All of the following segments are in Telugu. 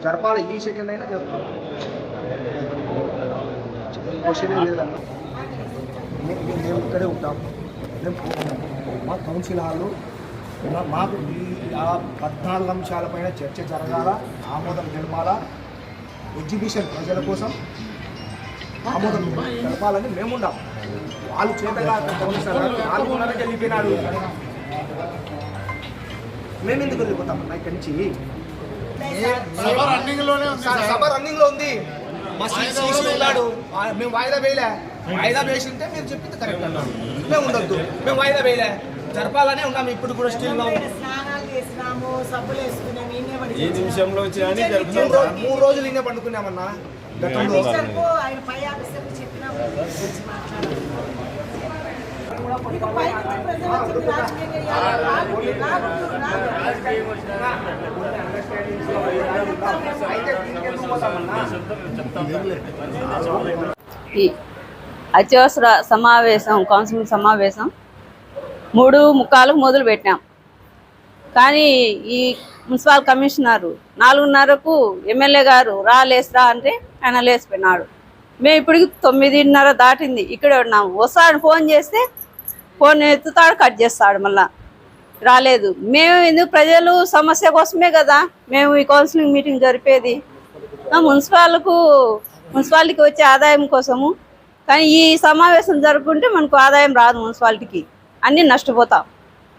జరపాలి ఈ సెకండ్ అయినా జరుపుతాం. క్వశ్చన్ లేదన్నా మేము ఇక్కడే ఉంటాం. మేము మా కౌన్సిల్ హాల్లో మాకు ఆ 14 అంశాలపైన చర్చ జరగాల, ఆమోదం తెలపాలా, ఎగ్జిబిషన్ ప్రజల కోసం ఆమోదం తెలపాలని మేము ఉన్నాం. వాళ్ళు చేతగా కౌన్సిలర్ 4:30కి వెళ్ళిపోయినాడు. మేము ఎందుకు వెళ్ళిపోతాం అన్న ఇక్కడి నుంచి? సభ రన్నింగ్ లో ఉంది. మా సీసీ ఉన్నాడు. మేము వాయిదా వేయలే. వాయిదా వేసింటే మీరు చెప్పింది కరెక్ట్ అన్నాడు. మేము ఉండొద్దు, మేము వాయిదా వేయలే, జరపాలనే ఉన్నాము. ఇప్పుడు కూడా స్టిల్ 3 రోజులు ఇన్నే పండుకున్నామన్నా. ఈ అత్యవసర సమావేశం, కౌన్సిల్ సమావేశం 3:45 మొదలు పెట్టాం. కానీ ఈ మున్సిపల్ కమిషనరు 4:30కు ఎమ్మెల్యే గారు లేస్తా అంటే ఆయన లేసిపోయినాడు. మేము ఇప్పటికి 9:30 దాటింది, ఇక్కడే ఉన్నాము. వస్తాడు, ఫోన్ చేస్తే ఫోన్ ఎత్తుతాడు, కట్ చేస్తాడు, మళ్ళా రాలేదు. మేము ఎందుకు? ప్రజలు సమస్య కోసమే కదా మేము ఈ కౌన్సిలింగ్ మీటింగ్ జరిపేది. మున్సిపాలిటీకి వచ్చే ఆదాయం కోసము. కానీ ఈ సమావేశం జరుపుకుంటే మనకు ఆదాయం రాదు, మున్సిపాలిటీకి అన్నీ నష్టపోతాం.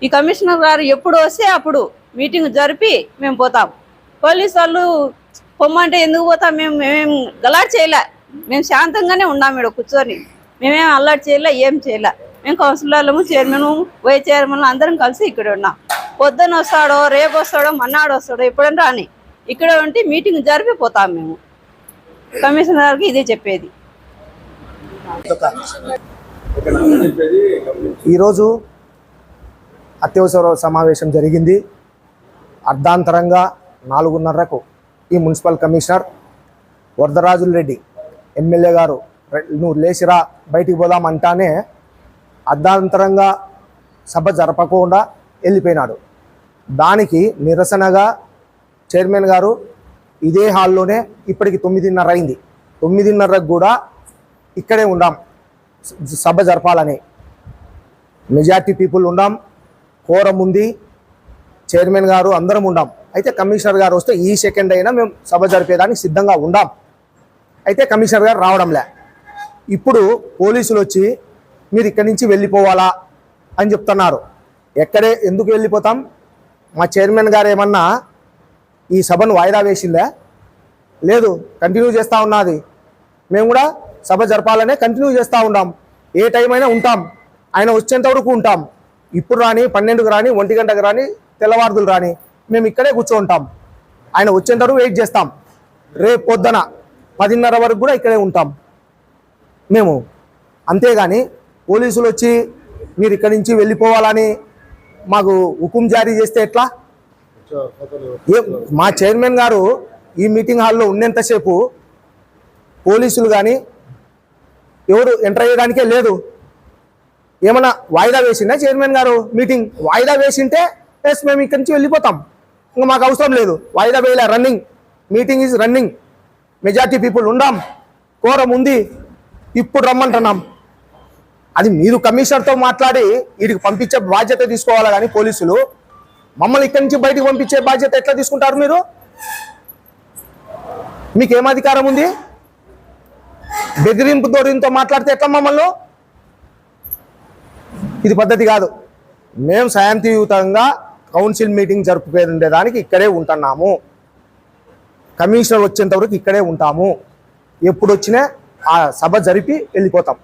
ఈ కమిషనర్ గారు ఎప్పుడు వస్తే అప్పుడు మీటింగ్ జరిపి మేము పోతాం. పోలీసు వాళ్ళు పొమ్మంటే ఎందుకు పోతాం? మేమేం గలాట్ చేయలే, మేము శాంతంగానే ఉన్నాం. ఇక్కడ కూర్చొని మేమేం అల్లరి చేయలే, ఏం చేయలే. మేము కౌన్సిలర్లము, చైర్మన్, వైస్ చైర్మన్ అందరం కలిసి ఇక్కడ ఉన్నాం. పొద్దున్న వస్తాడో, రేపు వస్తాడో, మన్నాడు వస్తాడో, ఎప్పుడంటే అని ఇక్కడ ఉంటే మీటింగ్ జరిపి పోతాం. మేము కమిషనర్ గారికి ఇదే చెప్పేది. ఈరోజు అత్యవసర సమావేశం జరిగింది. అర్ధాంతరంగా 4:30కు ఈ మున్సిపల్ కమిషనర్ వరదరాజుల రెడ్డి ఎమ్మెల్యే గారు నువ్వు లేచిరా బయటికి పోదాం అంటానే అర్ధాంతరంగా సభ జరపకుండా వెళ్ళిపోయినాడు. దానికి నిరసనగా చైర్మన్ గారు ఇదే హాల్లోనే ఇప్పటికి 9:30 అయింది. 9:30కు కూడా ఇక్కడే ఉండాం సభ జరపాలని. మెజార్టీ పీపుల్ ఉండాం, కోరం ఉంది, చైర్మన్ గారు అందరం ఉండాం. అయితే కమిషనర్ గారు వస్తే ఈ సెకండ్ అయినా మేము సభ జరిపేదానికి సిద్ధంగా ఉండాం. అయితే కమిషనర్ గారు రావడంలే. ఇప్పుడు పోలీసులు వచ్చి మీరు ఇక్కడి నుంచి వెళ్ళిపోవాలా అని చెప్తున్నారు. ఎందుకు వెళ్ళిపోతాం? మా చైర్మన్ గారు ఏమన్నా ఈ సభను వాయిదా వేసిందా? లేదు, కంటిన్యూ చేస్తూ ఉన్నది. మేము కూడా సభ జరపాలనే కంటిన్యూ చేస్తూ ఉన్నాం. ఏ టైం అయినా ఉంటాం, ఆయన వచ్చేంత వరకు ఉంటాం. ఇప్పుడు రాని, 12కు రాని, 1 గంటకు రాని, తెల్లవారుదులు రాని, మేము ఇక్కడే కూర్చోంటాం. ఆయన వచ్చేంత వరకు వెయిట్ చేస్తాం. రేపు పొద్దున 10:30 వరకు కూడా ఇక్కడే ఉంటాం మేము. అంతేగాని పోలీసులు వచ్చి మీరు ఇక్కడి నుంచి వెళ్ళిపోవాలని మాకు హుకుం జారీ చేస్తే ఎట్లా? మా చైర్మన్ గారు ఈ మీటింగ్ హాల్లో ఉన్నంతసేపు పోలీసులు కానీ ఎవరు ఎంటర్ అయ్యడానికే లేదు. ఏమన్నా వాయిదా వేసిందా చైర్మన్ గారు? మీటింగ్ వాయిదా వేసింటే ఎస్ మేము ఇక్కడి నుంచి వెళ్ళిపోతాం, ఇంకా మాకు అవసరం లేదు. వాయిదా వేయలే, running meeting is running. Majority people ఉండాం, కోరం ఉంది, ఇప్పుడు రమ్మంటున్నాం. అది మీరు కమిషనర్తో మాట్లాడి వీడికి పంపించే బాధ్యత తీసుకోవాలి. కానీ పోలీసులు మమ్మల్ని ఇక్కడి నుంచి బయటకు పంపించే బాధ్యత ఎట్లా తీసుకుంటారు మీరు? మీకేం అధికారం ఉంది? బెదిరింపు ధోరణితో మాట్లాడితే ఎట్లా మమ్మల్ని? ఇది పద్ధతి కాదు. మేము శాంతియుతంగా కౌన్సిల్ మీటింగ్ జరుపుకునేదానికి ఇక్కడే ఉంటున్నాము. కమిషనర్ వచ్చేంత వరకు ఇక్కడే ఉంటాము. ఎప్పుడు వచ్చినా ఆ సభ జరిపి వెళ్ళిపోతాం.